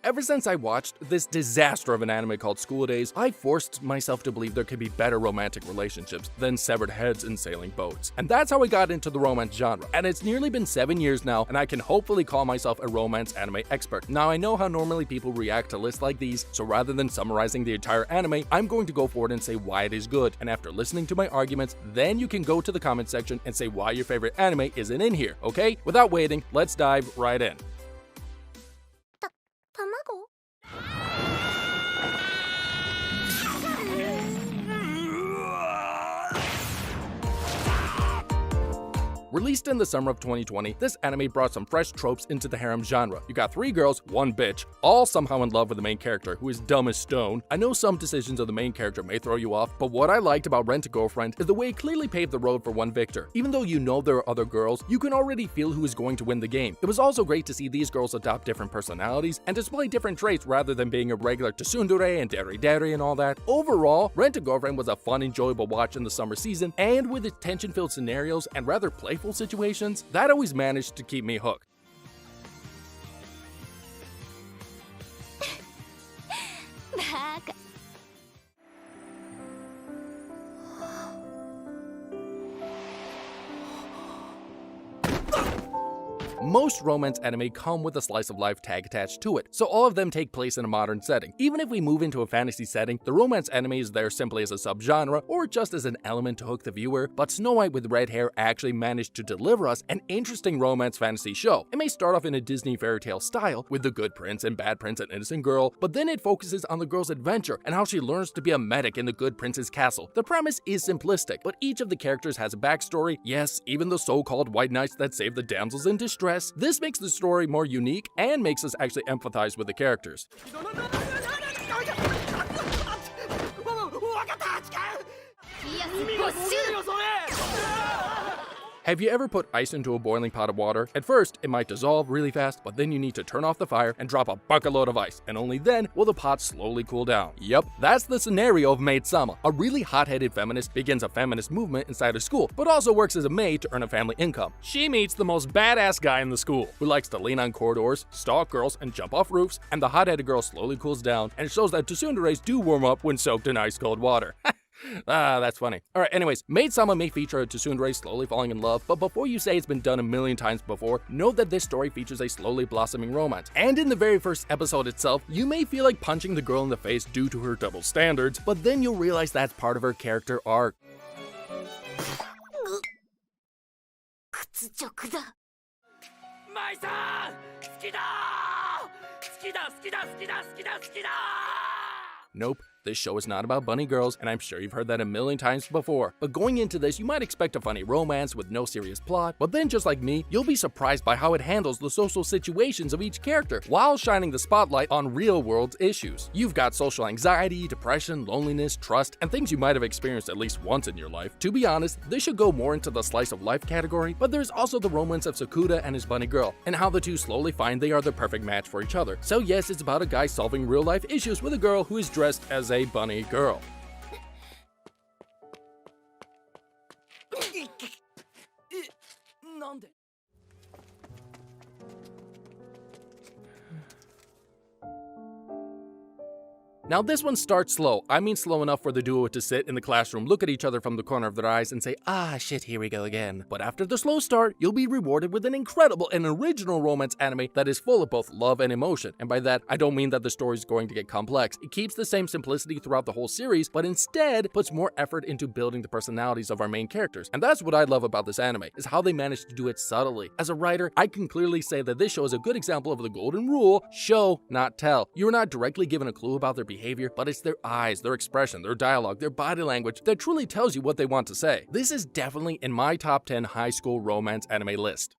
Ever since I watched this disaster of an anime called School Days, I forced myself to believe there could be better romantic relationships than severed heads and sailing boats. And that's how I got into the romance genre. And it's nearly been 7 years now, and I can hopefully call myself a romance anime expert. Now, I know how normally people react to lists like these, so rather than summarizing the entire anime, I'm going to go forward and say why it is good. And after listening to my arguments, then you can go to the comment section and say why your favorite anime isn't in here, okay? Without waiting, let's dive right in. Released in the summer of 2020, this anime brought some fresh tropes into the harem genre. You got 3 girls, 1 bitch, all somehow in love with the main character, who is dumb as stone. I know some decisions of the main character may throw you off, but what I liked about Rent-a-Girlfriend is the way it clearly paved the road for one victor. Even though you know there are other girls, you can already feel who is going to win the game. It was also great to see these girls adopt different personalities and display different traits rather than being a regular tsundere and deri and all that. Overall, Rent-a-Girlfriend was a fun, enjoyable watch in the summer season, and with its tension-filled scenarios and rather playful situations, that always managed to keep me hooked. Most romance anime come with a slice of life tag attached to it, so all of them take place in a modern setting. Even if we move into a fantasy setting, the romance anime is there simply as a subgenre or just as an element to hook the viewer, but Snow White with red hair actually managed to deliver us an interesting romance fantasy show. It may start off in a Disney fairy tale style, with the good prince and bad prince and innocent girl, but then it focuses on the girl's adventure and how she learns to be a medic in the good prince's castle. The premise is simplistic, but each of the characters has a backstory. Yes, even the so-called white knights that save the damsels in distress. This makes the story more unique and makes us actually empathize with the characters. Have you ever put ice into a boiling pot of water? At first, it might dissolve really fast, but then you need to turn off the fire and drop a bucket load of ice, and only then will the pot slowly cool down. Yep, that's the scenario of Maid-sama. A really hot-headed feminist begins a feminist movement inside a school, but also works as a maid to earn a family income. She meets the most badass guy in the school, who likes to lean on corridors, stalk girls, and jump off roofs, and the hot-headed girl slowly cools down, and it shows that tsunderes do warm up when soaked in ice-cold water. That's funny. Alright, anyways, Maid-sama may feature a tsundere slowly falling in love, but before you say it's been done a million times before, know that this story features a slowly blossoming romance. And in the very first episode itself, you may feel like punching the girl in the face due to her double standards, but then you'll realize that's part of her character arc. Nope. This show is not about bunny girls, and I'm sure you've heard that a million times before. But going into this, you might expect a funny romance with no serious plot, but then just like me, you'll be surprised by how it handles the social situations of each character, while shining the spotlight on real-world issues. You've got social anxiety, depression, loneliness, trust, and things you might have experienced at least once in your life. To be honest, this should go more into the slice of life category, but there's also the romance of Sakuda and his bunny girl, and how the two slowly find they are the perfect match for each other. So yes, it's about a guy solving real-life issues with a girl who is dressed as a bunny girl. Now this one starts slow. I mean slow enough for the duo to sit in the classroom, look at each other from the corner of their eyes and say, ah shit, here we go again. But after the slow start, you'll be rewarded with an incredible and original romance anime that is full of both love and emotion. And by that, I don't mean that the story is going to get complex. It keeps the same simplicity throughout the whole series, but instead puts more effort into building the personalities of our main characters. And that's what I love about this anime, is how they manage to do it subtly. As a writer, I can clearly say that this show is a good example of the golden rule: show, not tell. You're not directly given a clue about their behavior, but it's their eyes, their expression, their dialogue, their body language that truly tells you what they want to say. This is definitely in my top 10 high school romance anime list.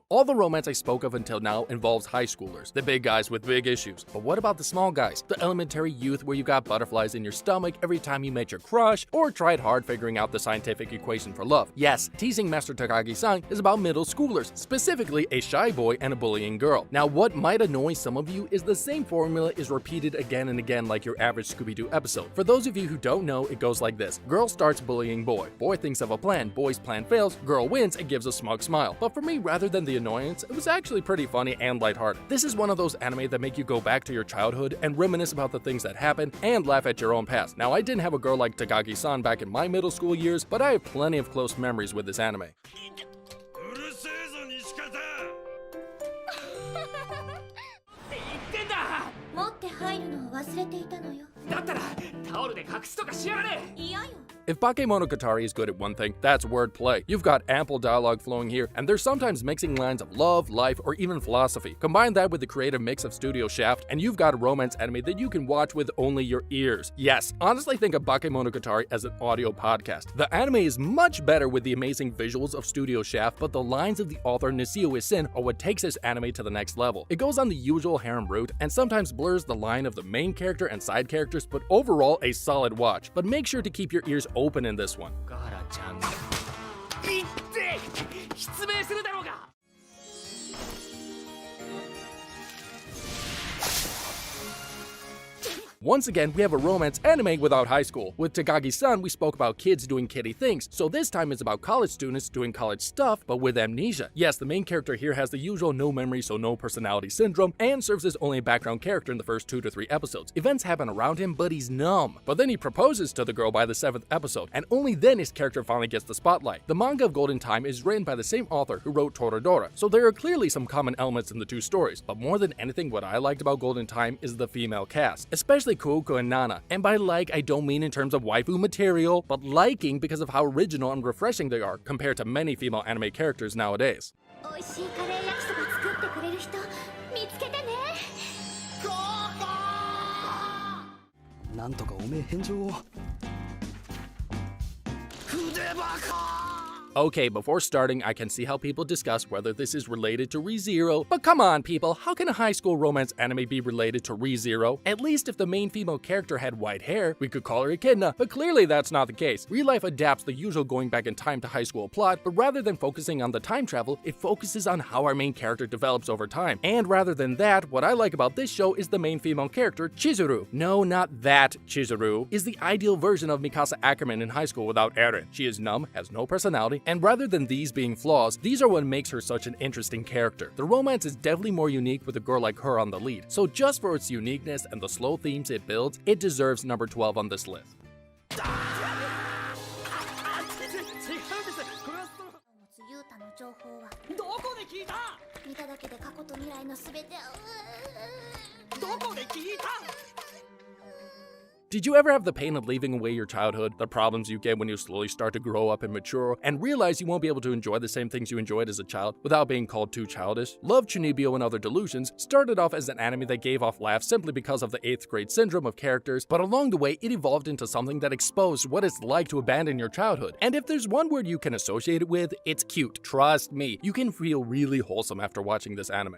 All the romance I spoke of until now involves high schoolers, the big guys with big issues. But what about the small guys? The elementary youth where you got butterflies in your stomach every time you met your crush or tried hard figuring out the scientific equation for love. Yes, Teasing Master Takagi-san is about middle schoolers, specifically a shy boy and a bullying girl. Now, what might annoy some of you is the same formula is repeated again and again like your average Scooby-Doo episode. For those of you who don't know, it goes like this. Girl starts bullying boy. Boy thinks of a plan. Boy's plan fails. Girl wins and gives a smug smile. But for me, rather than the annoyance, it was actually pretty funny and lighthearted. This is one of those anime that make you go back to your childhood and reminisce about the things that happened and laugh at your own past. Now, I didn't have a girl like Takagi-san back in my middle school years, but I have plenty of close memories with this anime. 持って入るのを忘れていたのよ。だったらタオルで隠すとかしやがれ。嫌よ。 If Bakemonogatari is good at one thing, that's wordplay. You've got ample dialogue flowing here, and they're sometimes mixing lines of love, life, or even philosophy. Combine that with the creative mix of Studio Shaft, and you've got a romance anime that you can watch with only your ears. Yes, honestly think of Bakemonogatari as an audio podcast. The anime is much better with the amazing visuals of Studio Shaft, but the lines of the author Nisio Isin are what takes this anime to the next level. It goes on the usual harem route, and sometimes blurs the line of the main character and side characters, but overall a solid watch. But make sure to keep your ears open in this one. Once again, we have a romance anime without high school. With Takagi-san, we spoke about kids doing kiddie things, so this time it's about college students doing college stuff, but with amnesia. Yes, the main character here has the usual no memory so no personality syndrome, and serves as only a background character in the first 2 to 3 episodes. Events happen around him, but he's numb. But then he proposes to the girl by the 7th episode, and only then his character finally gets the spotlight. The manga of Golden Time is written by the same author who wrote Toradora, so there are clearly some common elements in the two stories. But more than anything, what I liked about Golden Time is the female cast, especially Kuoko and Nana. And by like, I don't mean in terms of waifu material, but liking because of how original and refreshing they are compared to many female anime characters nowadays. Okay, before starting, I can see how people discuss whether this is related to ReZero, but come on people, how can a high school romance anime be related to ReZero? At least if the main female character had white hair, we could call her Echidna, but clearly that's not the case. Real life adapts the usual going back in time to high school plot, but rather than focusing on the time travel, it focuses on how our main character develops over time. And rather than that, what I like about this show is the main female character, Chizuru. No, not that Chizuru, is the ideal version of Mikasa Ackerman in high school without Eren. She is numb, has no personality, and rather than these being flaws, these are what makes her such an interesting character. The romance is definitely more unique with a girl like her on the lead, so just for its uniqueness and the slow themes it builds, it deserves number 12 on this list. Did you ever have the pain of leaving away your childhood, the problems you get when you slowly start to grow up and mature, and realize you won't be able to enjoy the same things you enjoyed as a child without being called too childish? Love Chunibyo and Other Delusions started off as an anime that gave off laughs simply because of the 8th grade syndrome of characters, but along the way it evolved into something that exposed what it's like to abandon your childhood. And if there's one word you can associate it with, it's cute. Trust me, you can feel really wholesome after watching this anime.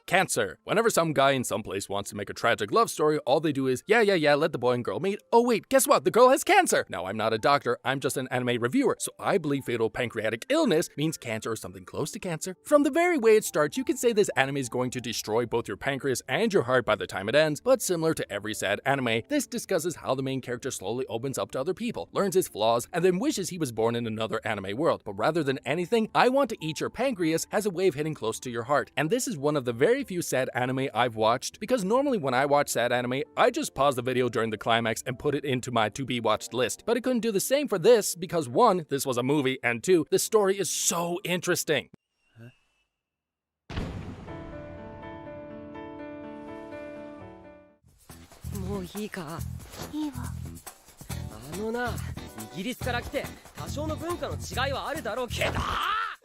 Cancer. Whenever some guy in some place wants to make a tragic love story, all they do is, yeah, let the boy and girl meet. Oh wait, guess what? The girl has cancer! Now, I'm not a doctor, I'm just an anime reviewer, so I believe fatal pancreatic illness means cancer or something close to cancer. From the very way it starts, you can say this anime is going to destroy both your pancreas and your heart by the time it ends, but similar to every sad anime, this discusses how the main character slowly opens up to other people, learns his flaws, and then wishes he was born in another anime world. But rather than anything, I Want to Eat Your Pancreas has a way of hitting close to your heart, and this is one of the very few sad anime I've watched, because normally when I watch sad anime, I just pause the video during the climax and put it into my to-be-watched list. But I couldn't do the same for this because 1, this was a movie, and 2, the story is so interesting.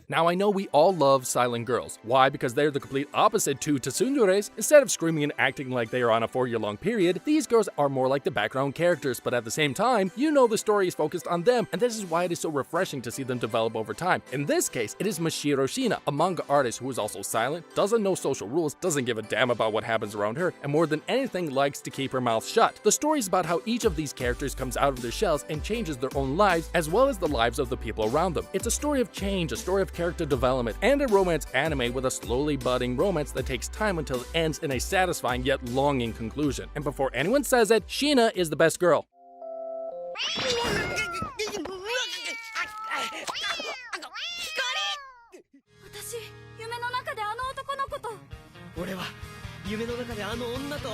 Now I know we all love silent girls. Why? Because they're the complete opposite to tsunderes. Instead of screaming and acting like they are on a 4-year-long period, these girls are more like the background characters, but at the same time, you know the story is focused on them, and this is why it is so refreshing to see them develop over time. In this case, it is Mashiro Shina, a manga artist who is also silent, doesn't know social rules, doesn't give a damn about what happens around her, and more than anything likes to keep her mouth shut. The story is about how each of these characters comes out of their shells and changes their own lives, as well as the lives of the people around them. It's a story of change, a story of character development, and a romance anime with a slowly budding romance that takes time until it ends in a satisfying yet longing conclusion. And before anyone says it, Sheena is the best girl. 私夢の中であの男の子と俺は夢の中であの女と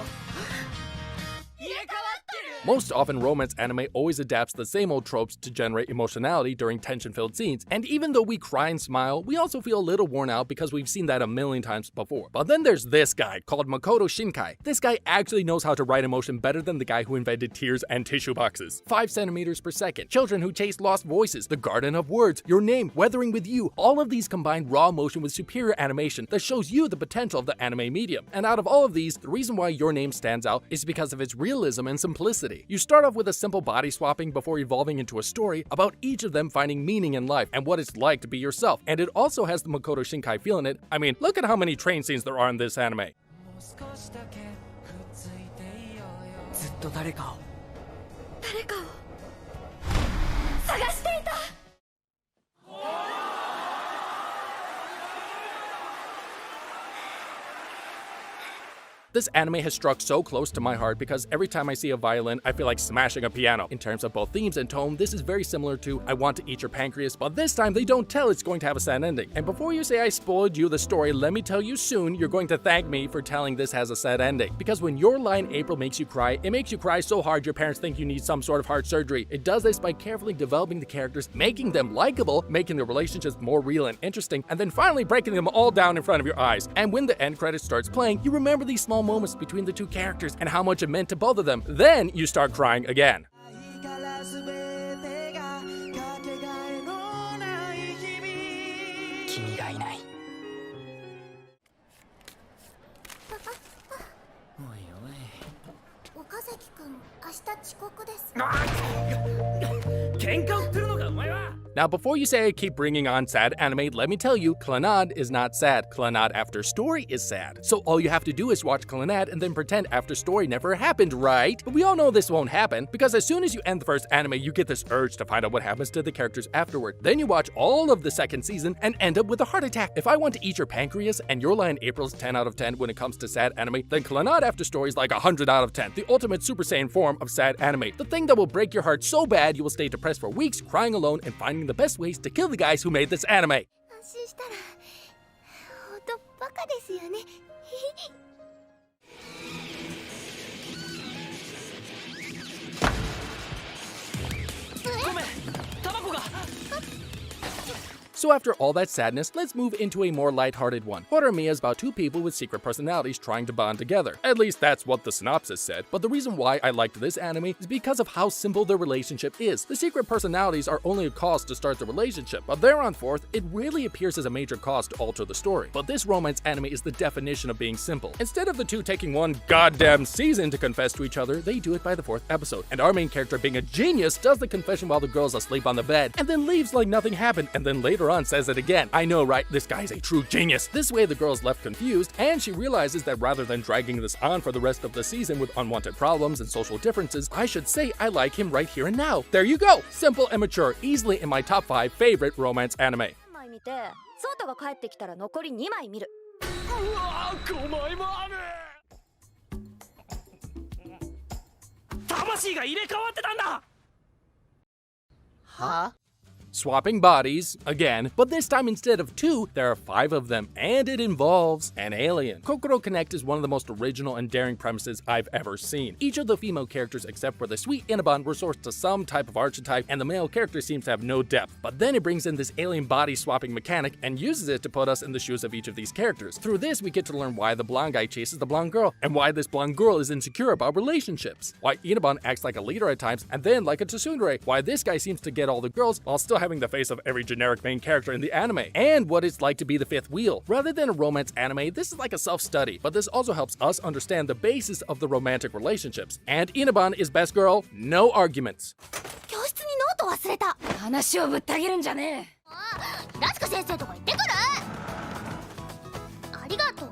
入れ替わってる Most often, romance anime always adapts the same old tropes to generate emotionality during tension-filled scenes, and even though we cry and smile, we also feel a little worn out because we've seen that a million times before. But then there's this guy, called Makoto Shinkai. This guy actually knows how to write emotion better than the guy who invented tears and tissue boxes. 5 centimeters per second, children who chase lost voices, the garden of words, your name, weathering with you, all of these combine raw emotion with superior animation that shows you the potential of the anime medium. And out of all of these, the reason why Your Name stands out is because of its realism and simplicity. You start off with a simple body swapping before evolving into a story about each of them finding meaning in life and what it's like to be yourself. And it also has the Makoto Shinkai feel in it. I mean, look at how many train scenes there are in this anime. ずっと誰かを誰かを探していた This anime has struck so close to my heart because every time I see a violin, I feel like smashing a piano. In terms of both themes and tone, this is very similar to I Want to Eat Your Pancreas, but this time they don't tell it's going to have a sad ending. And before you say I spoiled you the story, let me tell you soon, you're going to thank me for telling this has a sad ending. Because when Your Lie in April makes you cry, it makes you cry so hard your parents think you need some sort of heart surgery. It does this by carefully developing the characters, making them likable, making the relationships more real and interesting, and then finally breaking them all down in front of your eyes. And when the end credits starts playing, you remember these small moments between the two characters and how much it meant to both of them. Then you start crying again. 君がいないおいおい岡崎くん明日遅刻です 喧嘩売ってるのかお前は Now, before you say I keep bringing on sad anime, let me tell you, Clannad is not sad. Clannad After Story is sad. So all you have to do is watch Clannad and then pretend After Story never happened, right? But we all know this won't happen, because as soon as you end the first anime, you get this urge to find out what happens to the characters afterward. Then you watch all of the second season and end up with a heart attack. If I Want to Eat Your Pancreas and Your Lie in April's 10 out of 10 when it comes to sad anime, then Clannad After Story is like 100 out of 10. The ultimate Super Saiyan form of sad anime. The thing that will break your heart so bad you will stay depressed for weeks, crying alone and finding the best ways to kill the guys who made this anime. 安心したらほんとバカですよね ごめん卵が So after all that sadness, let's move into a more lighthearted one. Horimiya is about 2 people with secret personalities trying to bond together. At least that's what the synopsis said. But the reason why I liked this anime is because of how simple their relationship is. The secret personalities are only a cause to start the relationship, but there on fourth, it really appears as a major cause to alter the story. But this romance anime is the definition of being simple. Instead of the 2 taking one goddamn season to confess to each other, they do it by the 4th episode. And our main character, being a genius, does the confession while the girl's asleep on the bed, and then leaves like nothing happened, and then later on says it again. I know, right? This guy's a true genius. This way the girl's left confused, and she realizes that rather than dragging this on for the rest of the season with unwanted problems and social differences, I should say I like him right here and now. There you go! Simple and mature, easily in my top 5 favorite romance anime. 枚見てソータが帰ってきたら残り2枚見るうわ5枚もある魂が入れ替わってたんだは Swapping bodies, again, but this time instead of 2, there are 5 of them, and it involves an alien. Kokoro Connect is one of the most original and daring premises I've ever seen. Each of the female characters except for the sweet Inaban were sourced to some type of archetype, and the male character seems to have no depth. But then it brings in this alien body swapping mechanic and uses it to put us in the shoes of each of these characters. Through this, we get to learn why the blonde guy chases the blonde girl, and why this blonde girl is insecure about relationships. Why Inaban acts like a leader at times, and then like a tsundere. Why this guy seems to get all the girls while still having the face of every generic main character in the anime, and what it's like to be the fifth wheel. Rather than a romance anime, this is like a self-study, but this also helps us understand the basis of the romantic relationships. And Inaban is best girl, no arguments. 教室にノート忘れた。話をぶった切るんじゃねラスカ先生とか行ってくる。ありがとう、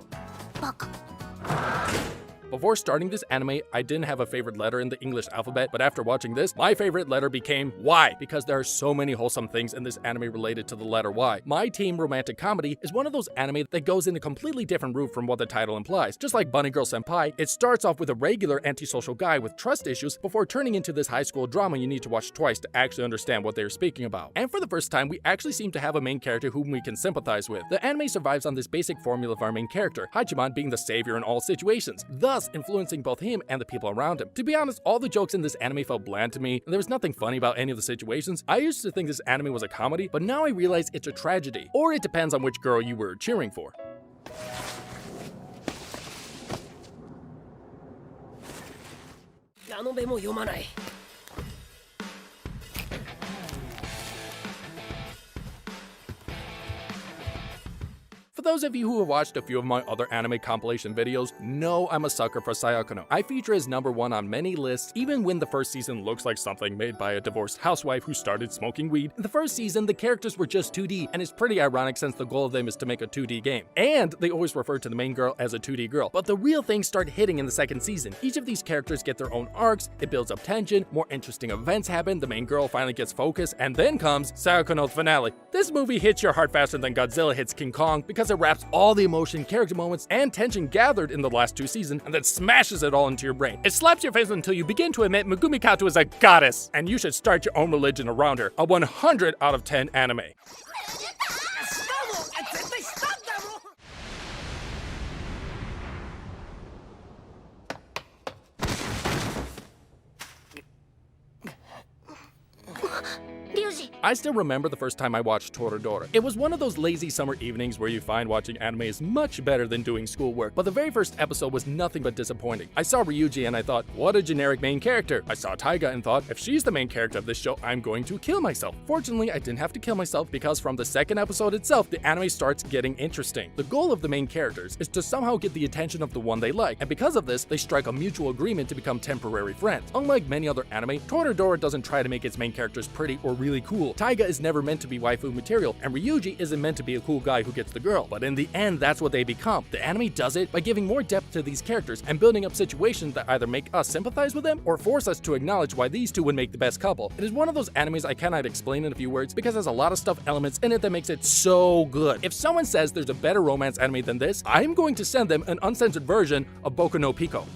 バカ。 Before starting this anime, I didn't have a favorite letter in the English alphabet, but after watching this, my favorite letter became Y, because there are so many wholesome things in this anime related to the letter Y. My Team Romantic Comedy is one of those anime that goes in a completely different route from what the title implies. Just like Bunny Girl Senpai, it starts off with a regular antisocial guy with trust issues before turning into this high school drama you need to watch twice to actually understand what they're speaking about. And for the first time, we actually seem to have a main character whom we can sympathize with. The anime survives on this basic formula of our main character, Hachiman being the savior in all situations, thus influencing both him and the people around him. To be honest, all the jokes in this anime felt bland to me, and there was nothing funny about any of the situations. I used to think this anime was a comedy, but now I realize it's a tragedy. Or it depends on which girl you were cheering for. ラノベも読まない。 For those of you who have watched a few of my other anime compilation videos, know I'm a sucker for Sayakuno. I feature as #1 on many lists, even when the first season looks like something made by a divorced housewife who started smoking weed. In the first season, the characters were just 2D, and it's pretty ironic since the goal of them is to make a 2D game. And they always refer to the main girl as a 2D girl. But the real things start hitting in the second season. Each of these characters get their own arcs, it builds up tension, more interesting events happen, the main girl finally gets focus, and then comes Sayakuno's finale. This movie hits your heart faster than Godzilla hits King Kong because it wraps all the emotion, character moments, and tension gathered in the last 2 seasons and then smashes it all into your brain. It slaps your face until you begin to admit Megumi Kato is a goddess, and you should start your own religion around her. A 100 out of 10 anime. I still remember the first time I watched Toradora. It was one of those lazy summer evenings where you find watching anime is much better than doing schoolwork, but the very first episode was nothing but disappointing. I saw Ryuji and I thought, what a generic main character. I saw Taiga and thought, if she's the main character of this show, I'm going to kill myself. Fortunately, I didn't have to kill myself because from the second episode itself, the anime starts getting interesting. The goal of the main characters is to somehow get the attention of the one they like, and because of this, they strike a mutual agreement to become temporary friends. Unlike many other anime, Toradora doesn't try to make its main characters pretty or really cool. Taiga is never meant to be waifu material, and Ryuji isn't meant to be a cool guy who gets the girl, but in the end, that's what they become. The anime does it by giving more depth to these characters and building up situations that either make us sympathize with them or force us to acknowledge why these two would make the best couple. It is one of those animes I cannot explain in a few words because there's a lot of stuff elements in it that makes it so good. If someone says there's a better romance anime than this, I'm going to send them an uncensored version of Boku no Pico.